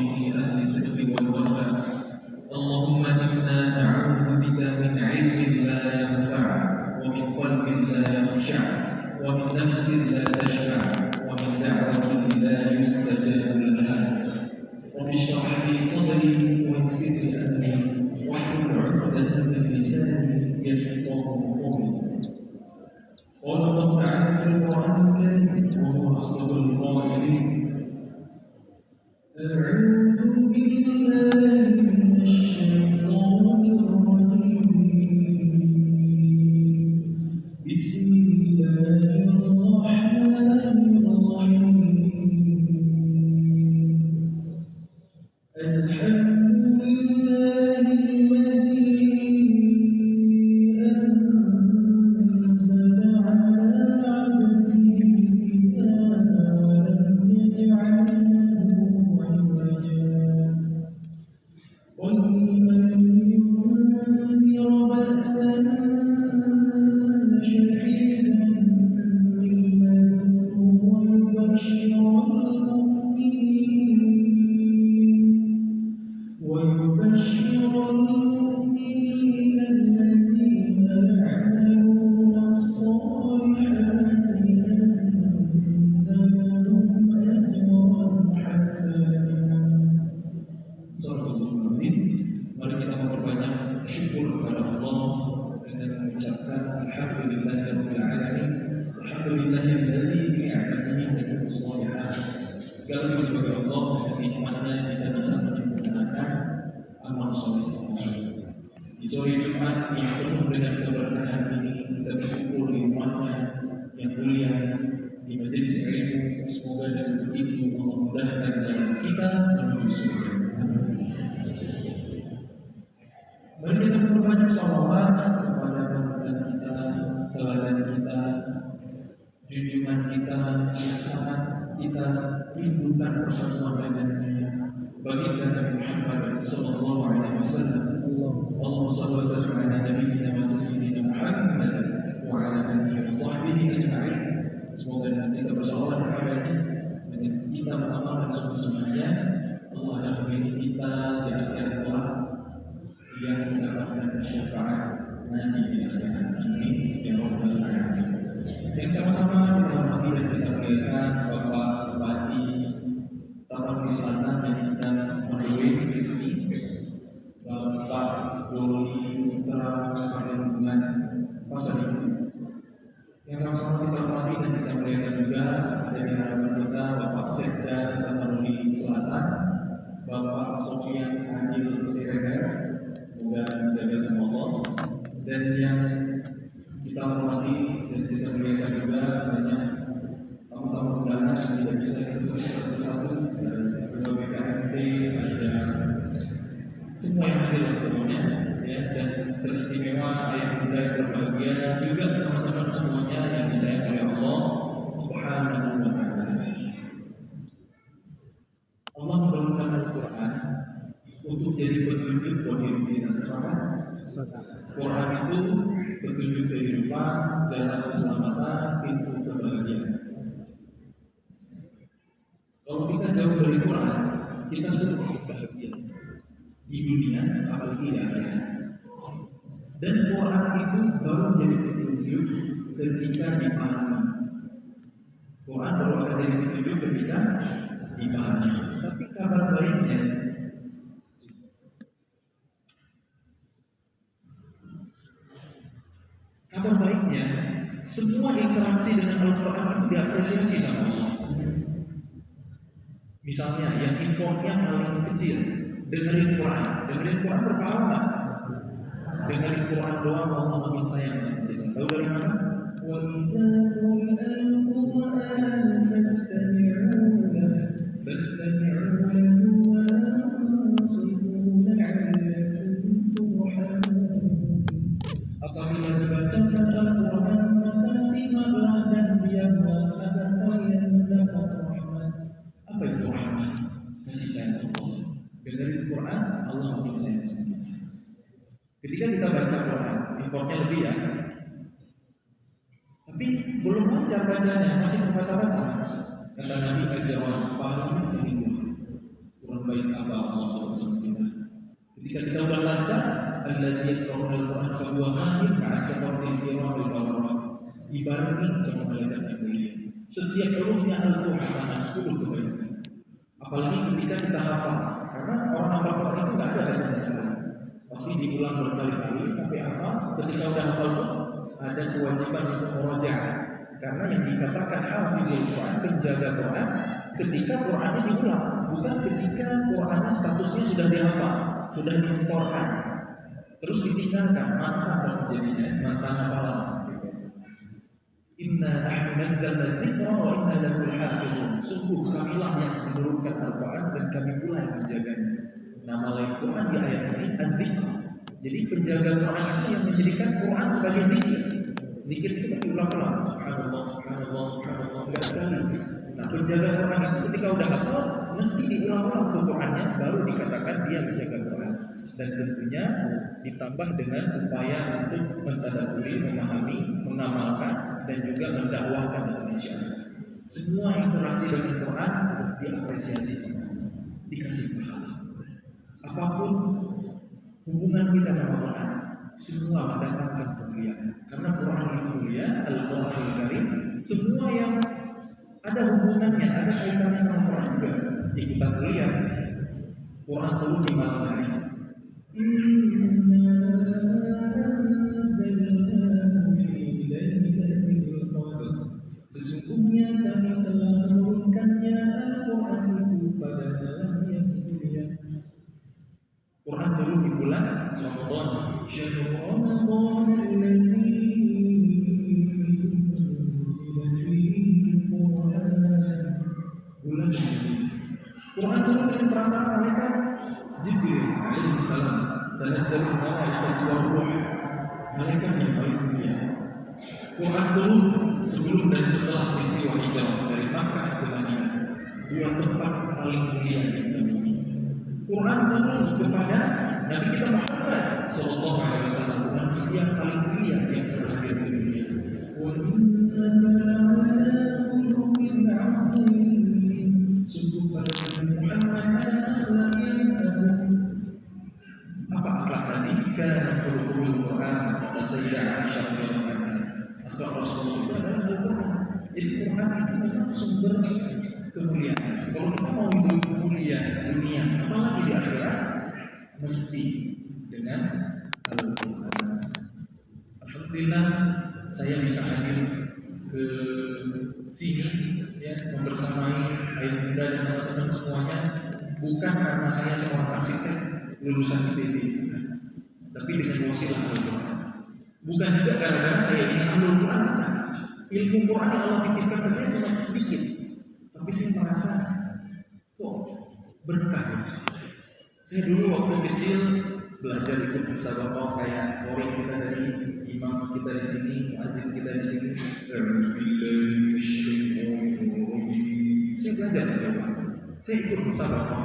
به أهل الصدق والوفاء. اللهم إنا نعوذ بك من علم لا ينفع ومن قلب لا يخشع ومن نفس لا تشبع ومن دعوة لا يستجاب لها. رب اشرح لي صدري ويسر لي أمري واحلل عقدة من لساني يفقه قولي. قال الله تعالى في القرآن الكريم وهو أصدق القائلين: أعوذ بالله من الشيطان الرجيم. بسم الله الرحمن الرحيم. الحمد لله الذي أنزل على عبده الكتاب ولم يجعل قيما لينذر بأسا شديدا من لدنه ويبشر المؤمنين الذين يعملون الصالحات أن لهم أجرا حسنا. Mari kita memperbanyak syukur kepada Allah dengan mengucapkan alhamdulillahirabbil alamin. Alhamdulillahilladzi bi ni'matihi tatimmu shalihat. Segala puji bagi Allah, dengan nikmatnya kita bisa menyempurnakan amal saleh. Di sore Jumat yang penuh dengan keberkahan ini, kita berkumpul di rumahnya yang mulia di majelis ilmu. Semoga dengan begitu Allah mudahkan jalan kita menuju surga. Mari kita memperbanyak salawat kepada panutan kita, sahabat kita, junjungan kita yang sangat kita rindukan pertemuan dengannya, baginda Nabi Muhammad sallallahu alaihi wasallam. Allahumma shalli wa sallim ala nabiyyina wa sayyidina Muhammad wa ala alihi wa sahbihi ajma'in. Semoga nanti kita bersalawat kepadanya dan kita mengamalkan sungguh-sungguhnya. Allah akan memilih kita di akhir kelak yang mendapatkan syafaat nanti di akhirat. Amin ya rabbal alamin. Yang sama-sama kita hormati dan kita muliakan Bapak Bupati Tapanuli Selatan yang sedang mendoakan di sini, Bapak Doli Putra Perhubungan Pasar Ibu. Yang sama-sama kita hormati dan kita muliakan juga ada di hadapan kita Bapak Sekda Tapanuli Selatan, Bapak Sofian Adil Siregar. Semoga menjaga sama Allah. Dan yang kita hormati dan kita muliakan juga banyak tamu-tamu undangan yang tidak bisa kita sebut satu-satu. Ada Ketua BKMT, ada semua yang hadir semuanya, ya, dan teristimewa ayah bunda yang berbahagia juga teman-teman semuanya yang disayang oleh Allah Subhanahu wa Ta'ala. Allah menurunkan Al-Quran untuk jadi petunjuk bagi kita semua. Quran itu petunjuk kehidupan, jalan keselamatan, pintu kebahagiaan. Kalau kita jauh dari Quran, kita sudah tidak bahagia di dunia, apalagi di akhirat. Dan Quran itu baru jadi petunjuk ketika dipahami. Quran baru akan jadi petunjuk ketika dipahami. Tapi kabar baiknya, semua interaksi dengan Al-Quran itu diapresiasi sama Allah. Misalnya yang iPhone-nya paling kecil, dengerin Quran berpahala. Dengerin Quran doang Allah makin sayang sama kita. Tahu dari mana? Wa idza quri'al Qur'an fastami'u lahu wa ansitu la'allakum turhamun. Apabila dibacakan Al-Quran, maka simaklah dan diamlah agar kalian mendapat rahmat. Apa itu rahmat? Kasih sayang Allah. Dengerin Quran, Allah makin sayang sama kita. Ketika kita baca Quran, effortnya lebih ya. Tapi belum lancar bacanya, masih berbata-bata. Kata Nabi, ajaran pahalanya lebih kurang baik apa Allah bersama kita. Ketika kita udah lancar, alladzi yaqra'una al-Qur'an fa huwa qadir ma'a safarin kiramil barrah. Ibaratnya sama malaikat yang mulia. Setiap hurufnya alfu hasanah 10 kebaikan. Apalagi ketika kita hafal, karena orang hafal Quran itu nggak ada bacaan salah. Pasti diulang berkali-kali sampai hafal. Ketika udah hafal pun ada kewajiban untuk murojaah. Karena yang dikatakan hafizul Quran, penjaga Quran, ketika Qurannya diulang, bukan ketika Qurannya statusnya sudah dihafal, sudah disetorkan, terus ditinggalkan, mantan jadinya, mantan hafalan. Inna nahnu nazzalna dzikra wa inna lahu lahafizun. Sungguh kamilah yang menurunkan Al-Quran dan kami pula yang menjaganya. Nama lain Quran di ayat ini az-dzikr. Jadi penjaga Quran itu yang menjadikan Quran sebagai zikir. Zikir itu kan diulang-ulang. Subhanallah, subhanallah, subhanallah. Enggak sekali. Nah, penjaga Quran itu ketika udah hafal mesti diulang-ulang untuk Qurannya, baru dikatakan dia menjaga Quran. Dan tentunya ditambah dengan upaya untuk mentadabburi, memahami, mengamalkan, dan juga mendakwahkan dengan masyarakat. Semua interaksi dengan Quran diapresiasi sama, dikasih pahala. Apapun hubungan kita sama Quran, semua mendatangkan kemuliaan. Karena Quran itu mulia, Al-Quranul Karim, semua yang ada hubungannya, ada kaitannya sama Quran juga ikutan mulia. Quran turun di malam hari. Inna anzalnahu fi lailatul qadr. Sesungguhnya kami telah menurunkannya Al-Quran itu pada malam yang mulia. Quran turun di bulan Ramadan. Syahrul Ramadan alladzi unzila fihi al-Quran. Bulan ini Quran turun dengan perantara malaikat Jibril alaihi salam. Tanazzalul malaikatu war-ruh. Malaikat yang paling mulia. Quran turun sebelum dan setelah peristiwa hijrah dari Makkah ke Madinah, dua tempat paling mulia di dunia. Quran turun kepada Nabi kita Muhammad sallallahu alaihi wasallam, manusia paling mulia yang terhadir di dunia. Wa innaka la'ala khuluqin 'azim. Sungguh pada Nabi Muhammad ada akhlak yang agung. Apa akhlak Nabi? Kana khuluqul Quran, kata Sayyidah Aisyah radhiyallahu anha. Akhlak Rasulullah itu adalah Al-Quran. Jadi Quran itu memang sumber kemuliaan. Kalau kita mau hidup mulia dunia, apalagi di akhirat, mesti dengan Al-Quran. Alhamdulillah saya bisa hadir ke sini ya, membersamai ayah bunda dan teman-teman semuanya, bukan karena saya seorang arsitek lulusan ITB, bukan, tapi dengan wasilah Al-Quran. Bukan juga gara-gara saya ingin ambil Quran, bukan. Ilmu Quran yang Allah titipkan ke saya semakin sedikit, tapi saya merasa kok berkah. Saya dulu waktu kecil belajar ikut musabaqah kayak orang kita dari imam kita di sini, muadzin kita di sini. Saya belajar coba. Saya ikut musabaqah.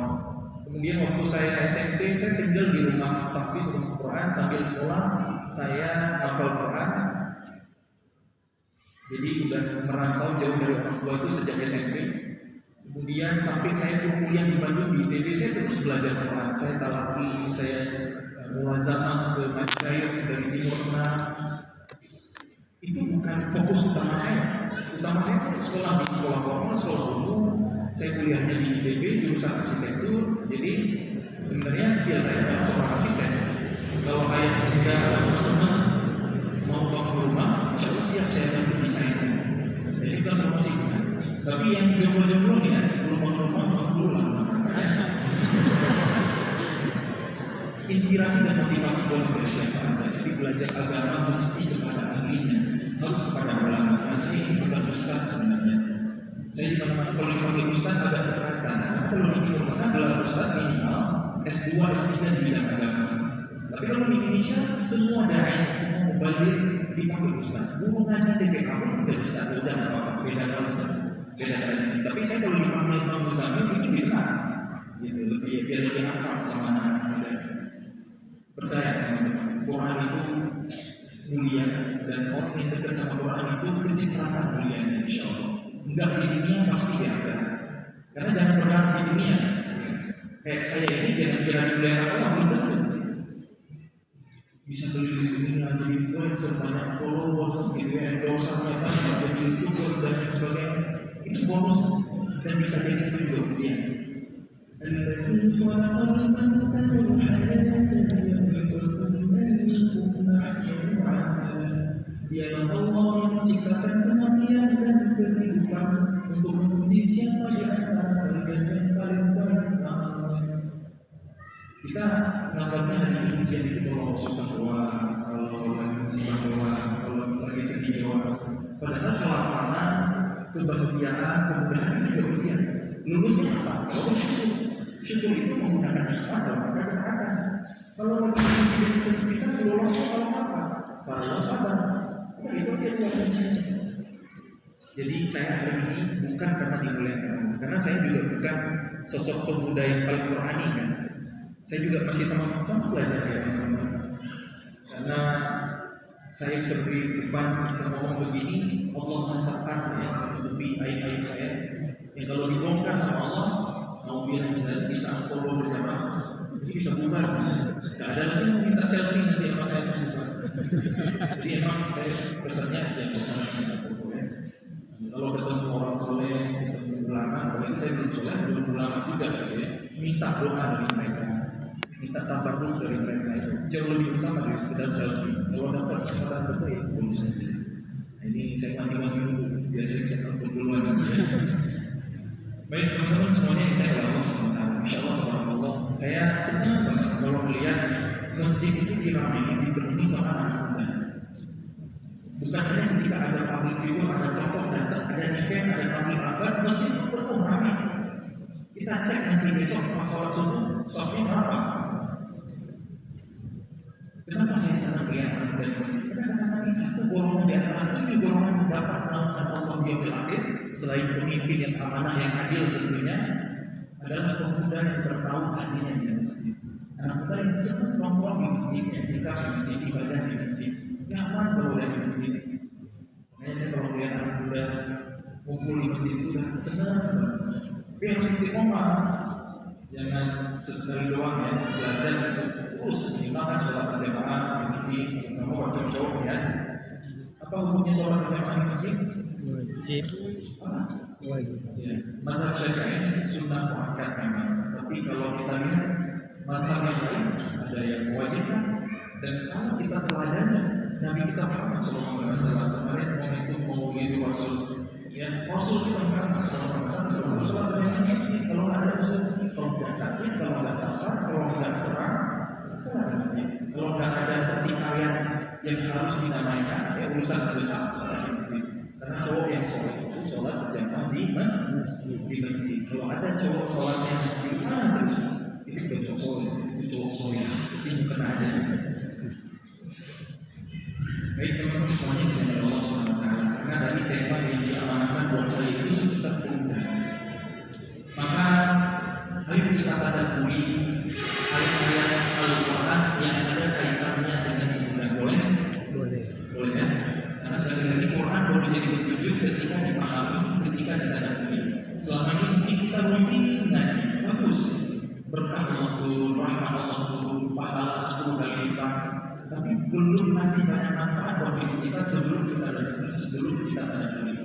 Kemudian waktu saya SMP, saya tinggal di rumah tahfiz rumah Quran sambil sekolah. Saya hafal Quran. Jadi udah merantau jauh dari orang tua itu sejak SMP. Kemudian sampai saya kuliah di Bandung di ITB, saya terus belajar Quran. Saya talaqi, saya mulazamah ke masyayikh dari Timur Tengah. Itu bukan fokus utama saya. Utama saya sekolah di sekolah formal, sekolah umum. Saya kuliahnya di ITB jurusan arsitektur. Jadi sebenarnya skill saya adalah seorang arsitek. Kalau ayah bunda teman-teman mau bangun rumah, insya Allah siap saya bantu desain. Jadi bukan promosi, bukan. Tapi yang jomblo-jomblo ya, sebelum bangun rumah bangun dulu lah. Inspirasi dan motivasi boleh bersiapa. Jadi belajar agama mesti kepada ahlinya, harus kepada ulama. Nah, saya ini bukan ustaz sebenarnya. Saya di mana-mana kalau dipanggil ustaz agak keberatan. Kalau di Timur Tengah adalah ustaz minimal S2, S3 di bidang agama. Tapi kalau di Indonesia semua daerah, semua mubalir dipanggil ustaz. Guru ngaji TPA pun tidak ustaz, udah apa-apa, beda culture, beda tradisi. Tapi saya kalau dipanggil Imam Muzamil itu bisa, gitu, biar lebih akrab sama anak-anak muda. Percaya teman-teman, Quran itu mulia dan orang yang dekat sama Quran itu kecipratan mulianya insya Allah. Enggak di dunia pasti di akhirat. Karena jangan berharap di dunia. Kayak saya ini jangan dimuliakan Allah, belum tentu. Bisa beli dunia, jadi influencer, banyak followers, gitu ya, dosanya banyak, jadi YouTuber dan lain sebagainya. Itu bonus dan bisa jadi itu juga ujian. Dialah Allah yang menciptakan kematian dan kehidupan untuk menguji siapa di antara kalian yang paling baik amalnya. Kita nampaknya hari ini ujian itu kalau susah doa, kalau lagi musibah doa, kalau lagi sedih doa. Padahal kelapangan, kebahagiaan, kemudahan itu juga ujian. Lulusnya apa? Kalau bersyukur. Syukur itu menggunakan nikmat dalam rangka ketaatan. Kalau lagi ujian kesulitan, lulusnya kalau apa? Kalau sabar. Ya, itu dia ujian. Jadi saya hari ini bukan karena dimuliakan, karena saya juga bukan sosok pemuda yang paling Qur'ani kan. Saya juga masih sama-sama belajar ya teman-teman. Karena saya bisa beri beban, bisa ngomong begini, Allah masakan ya menutupi aib-aib saya. Yang kalau dibongkar sama Allah, mau bilang tidak bisa unfollow berjamaah, jadi bisa bubar. Tidak ada lagi yang minta selfie nanti sama saya bubar. Jadi emang saya pesannya ya pesan minta foto ya. Kalau ketemu orang soleh, ketemu ulama, apalagi saya belum soleh, belum ulama juga gitu ya. Minta doa dari mereka, minta tabarruk dari mereka itu jauh lebih utama dari sekedar selfie. Kalau dapat kesempatan foto ya boleh saja. Nah, ini saya mandi-mandi dulu, biasanya saya telepon duluan. Baik teman-teman semuanya, saya Allah SWT. Insya Allah, saya senang banget kalau melihat masjid itu diramai, dipenuhi sama anak muda. Bukan hanya ketika ada public figure, ada tokoh datang, ada event, ada public abad, masjid itu penuh ramai. Kita cek nanti besok pas sholat subuh, sholatnya berapa? Kenapa saya sangat melihat anak muda masjid? Karena kata satu golongan di antara 7 golongan mendapat naungan Allah di yaumil akhir, selain pemimpin yang amanah yang adil tentunya, adalah pemuda yang bertahu hatinya di masjid. Anak muda yang senang nongkrong di masjid, yang tinggal di masjid, ibadah di masjid, nyaman beroleh di masjid. Makanya saya kalau melihat anak muda kumpul di masjid itu udah senang banget. Tapi harus istiqomah, jangan sesekali doang ya belajar terus minimal sholat berjamaah di masjid. Kamu wajib cowok ya. Apa hukumnya sholat berjamaah di masjid? Wajib. Wajib. Ya, mazhab Syafi'i sunnah muakkad memang. Tapi kalau kita lihat mazhab yang lain ada yang wajib dan kalau kita teladani Nabi kita Muhammad SAW kemarin momentum Maulid Rasul, ya Rasul kita Muhammad SAW selalu sholat berjamaah di masjid. Kalau ada usul, kalau tidak sakit, kalau tidak safar, kalau tidak perang, sholat di masjid. Kalau tidak ada pertikaian yang harus dinamaikan, ya urusan besar sholat di masjid. Karena cowok yang sholat itu sholat berjamaah di masjid. Kalau ada cowok sholatnya di rumah terus, itu bukan cowok sholat, itu cowok sholat. Sini kena aja. Baik teman-teman semuanya disini Allah SWT. Karena dari tema yang diamanahkan buat saya itu sekitar pemuda. Maka ayo kita tadabburi ayat-ayat Al-Quran yang ada kaitannya dengan pemuda. Boleh? Boleh kan? Karena sekali lagi Quran baru jadi petunjuk ketika dipahami, ketika ditadabburi. Selama ini kita rutin ngaji, bagus. Berkah Allah turun, rahmat Allah turun, pahala 10 kali lipat. Tapi belum masih banyak manfaat buat kita sebelum kita tadabburi.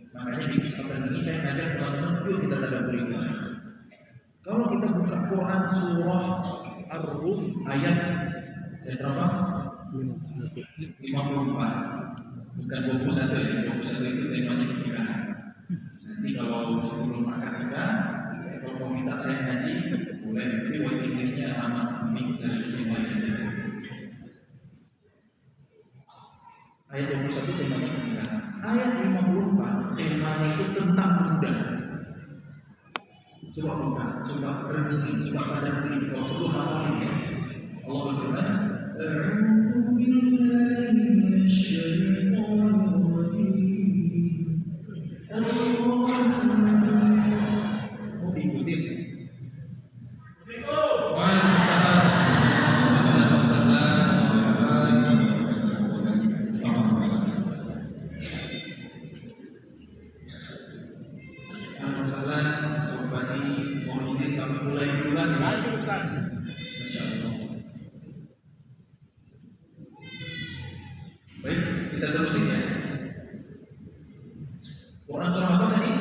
Makanya di kesempatan ini saya ngajak teman-teman yuk kita tadabburi. Kalau kita buka Quran surah Ar-Rum ayat yang berapa? 54. Bukan 21 ya, 21 itu temanya pernikahan. Nanti kalau sebelum akad nikah, kalau mau minta saya ngaji, boleh. Tapi waiting listnya lama, ini jadi temanya. Ayat 21 temanya pernikahan. Ayat 54 temanya itu tentang muda. Coba buka, coba renungi, coba tadabburi, kalau perlu hafalin ya. Allah berfirman, "A'udzu billahi minasyaitonir rajim." Oh, diikutin. Mohon izin kami mulai duluan ya. Masya Allah. Baik, kita terusin ya. Quran surah apa tadi?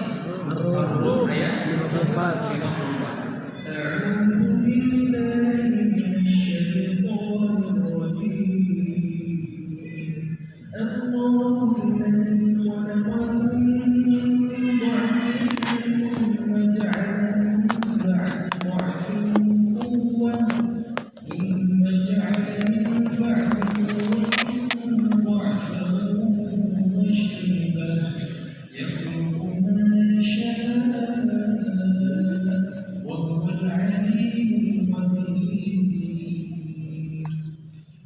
40 ayat 54.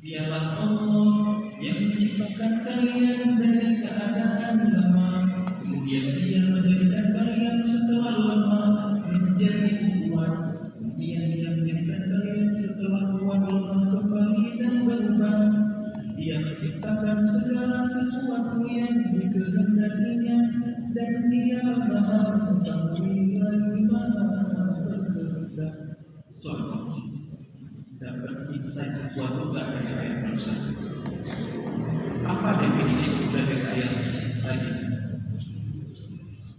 Dialah Allah yang menciptakan kalian dari keadaan lemah, kemudian Dia menjadikan kalian setelah lemah menjadi kuat, kemudian Dia menjadikan kalian setelah kuat lemah kembali dan berubah. Dia menciptakan segala sesuatu yang dikehendakinya, dan Dia Maha Mengetahui lagi Maha Berkehendak. Dapat insight sesuatu nggak dari ayat barusan? Apa definisi mudah dari ayat tadi?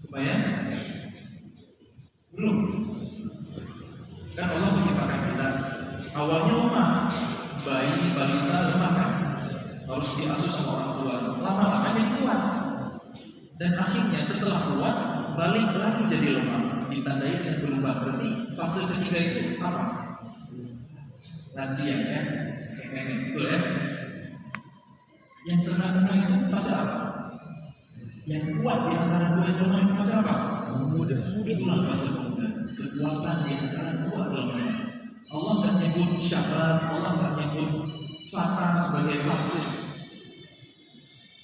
Kebayang? Belum? Kan Allah menciptakan kita awalnya lemah, bayi balita lemah kan, harus diasuh sama orang tua. Lama-lama jadi kuat, dan akhirnya setelah kuat balik lagi jadi lemah, ditandai dan berubah. Berarti fase ketiga itu apa? Lansia ya, kayak betul ya. Yang tengah-tengah itu fase apa? Yang kuat di antara dua yang lemah itu fase apa? Muda. Itulah fase muda. Kekuatan di antara dua lemah. Allah tak nyebut syabab, Allah tak nyebut fata sebagai fase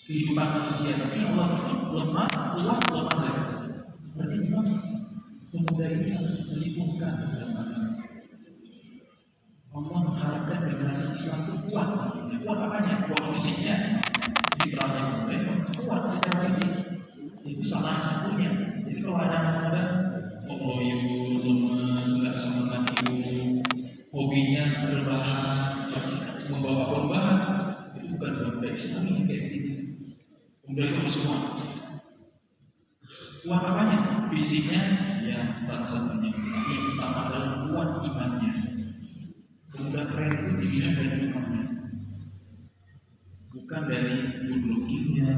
kehidupan manusia, tapi Allah sebut lemah, kuat, lemah lagi. Berarti memang pemuda ini sangat diperhitungkan dalam agama. Allah mengharapkan generasi Islam itu kuat pastinya. Kuat apanya? Kuat fisiknya. Fitrahnya kuat secara fisik. Itu salah satunya. Jadi kalau ada anak muda, yuk lemes, nggak semangat itu, hobinya berbahan, membawa perubahan, itu bukan pemuda Islam yang kayak gitu. Pemuda itu semua. Kuat apanya? Fisiknya, ya salah satunya. Tapi yang utama adalah kuat imannya. Pemuda keren itu dilihat dari imannya, bukan dari good looking-nya,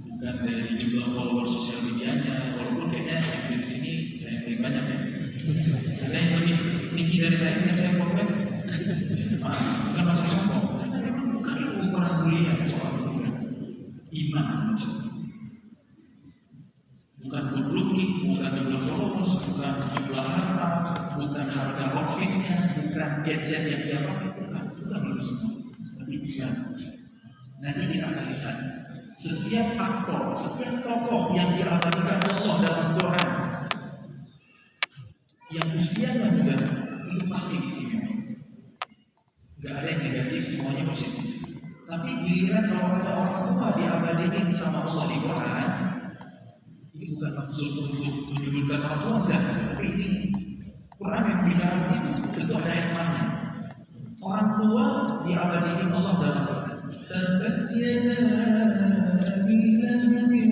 bukan dari jumlah follower sosial medianya. Walaupun kayaknya di sini saya paling banyak ya. Ada yang lebih tinggi dari saya komen. Bukan masuk sombong. Karena memang bukan itu ukuran mulia soal iman. Bukan good looking, bukan jumlah followers, bukan jumlah harta, bukan harga outfitnya, bukan gadget yang dia pakai, bukan itu semua. Tapi iman. Nanti kita akan lihat setiap aktor, setiap tokoh yang diabadikan Allah dalam Quran, yang usianya muda itu pasti istimewa. Gak ada yang negatif, semuanya positif. Tapi giliran kalau ada orang tua diabadikan sama Allah di Quran, ini bukan maksud untuk menyebutkan orang tua, enggak. Tapi ini Quran yang bicara begitu, tentu ada yang mana. Orang tua diabadikan Allah dalam Quran. Tabat yada Abi Lahabin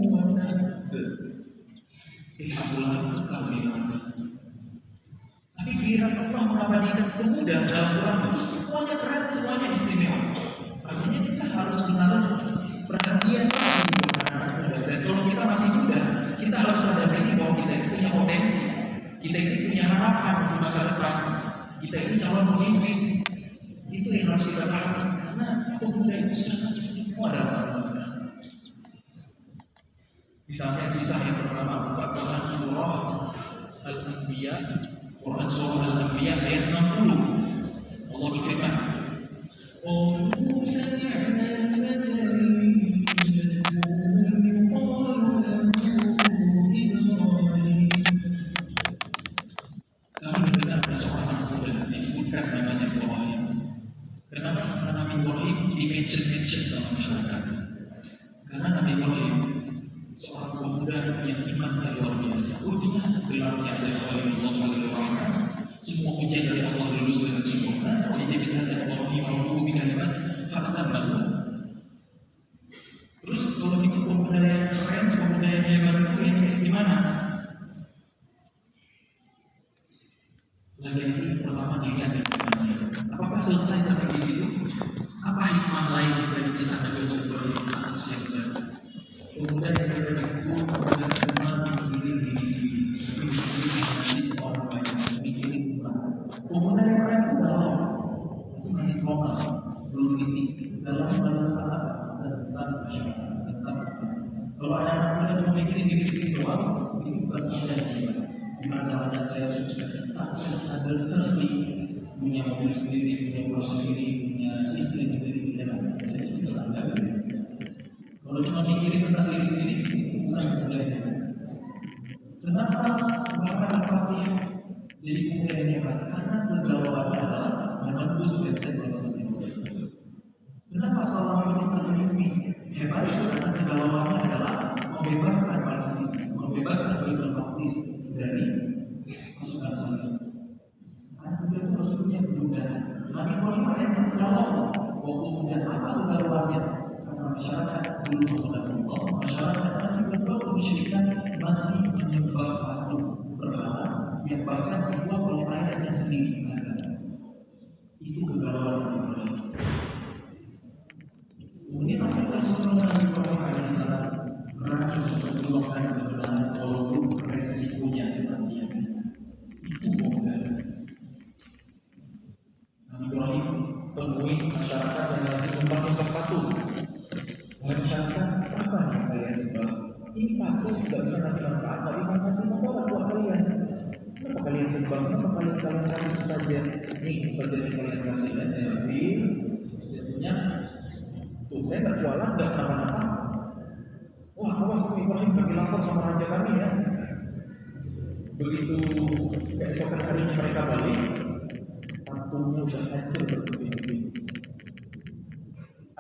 wa tabb. Alhamdulillah itu kami mati. Tapi giliran Allah mengabadikan pemuda dalam Quran itu semuanya keren, semuanya istimewa. Artinya kita harus menaruh perhatian kepada anak muda. Dan kalau kita masih muda, kita harus sadar ini bahwa kita ini punya potensi, kita ini punya harapan di masa depan, kita ini calon pemimpin. Itu yang harus kita pahami, karena pemuda itu sangat istimewa dalam agama. Misalnya kisah yang pertama buka Quran surah Al-Anbiya, Quran surah Al-Anbiya ayat 60. Allah berfirman, "Qalu sami'na fatan kami mendengar ada seorang muda disebutkan namanya Ibrahim. Kenapa Nabi Ibrahim di-mention sama masyarakat? Karena Nabi Ibrahim seorang pemuda yang imannya luar biasa. Jelas gelarnya adalah Khalilullah Khalilur Rahman, semua ujian dari Allah lulus dengan sempurna. Jadi kita ada Allah di kalimat fakta baru. Terus kalau itu pemuda yang keren, pemuda yang hebat itu yang kayak gimana? Lagi pertama dilihat apakah selesai sampai di situ? Apa hikmah lain dari kisah Nabi Ibrahim saat usia muda? Kemudian yang kedua itu adalah cuma mikirin diri sendiri, mikirin orang lain, mikirin pemuda yang lain itu dalam itu masih lokal, belum titik dalam tentang masyarakat, tentang kalau ada anak muda cuma mikirin diri sendiri doang, itu bukan ada gimana caranya saya sukses ada seperti punya mobil sendiri, punya rumah sendiri, punya istri sendiri, jangan saya sih tidak ada. Kalau cuma mikirin tentang diri sendiri, itu bukan sebenarnya. Kenapa Muhammad Al-Fatih jadi pemuda yang hebat? Karena kegalauannya adalah menembus benteng Rasulullah. Kenapa Salahuddin Al-Ayyubi hebat? Karena kegalauannya adalah membebaskan Palestina, membebaskan Baitul Maqdis dari pasukan Salib. Kemudian Rasulnya berubah. Nabi Ibrahim ada yang senggalau. Kemudian apa kegalauannya? Karena masyarakat belum mengenal Allah, masyarakat masih berbuat kemusyrikan, masih menyembah patung berhala yang bahkan dibuat oleh ayahnya sendiri. Itu kegalauan Nabi Ibrahim. Kemudian apa yang dilakukan Nabi Ibrahim alaihissalam? Berani memperjuangkan kebenaran walaupun resikonya kematian. Itu modal. Nabi Ibrahim temui masyarakat yang lagi menyembah patung. Masyarakat, apa yang kalian sembah? Ini patung tidak bisa kasih manfaat, tidak bisa kasih manfaat buat kalian. Kenapa kalian sembah? Kenapa kalian kasih sesajen? Ini sesajen yang kalian kasih, saya ambil. Saya punya. Tuh, saya nggak kualat, nggak kenapa-napa. Wah, awas Nabi Ibrahim kami lapor sama raja kami ya. Begitu keesokan harinya mereka balik, patungnya udah hancur bertubi-tubi.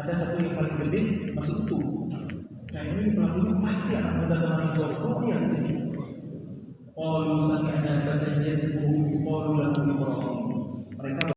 Ada satu yang paling gede masih utuh. Kayaknya ini pelakunya pasti anak muda kemarin sore. Oh dia di sini. Qalu sami'na fatan yadhkuru qalu lahu Ibrahim. Mereka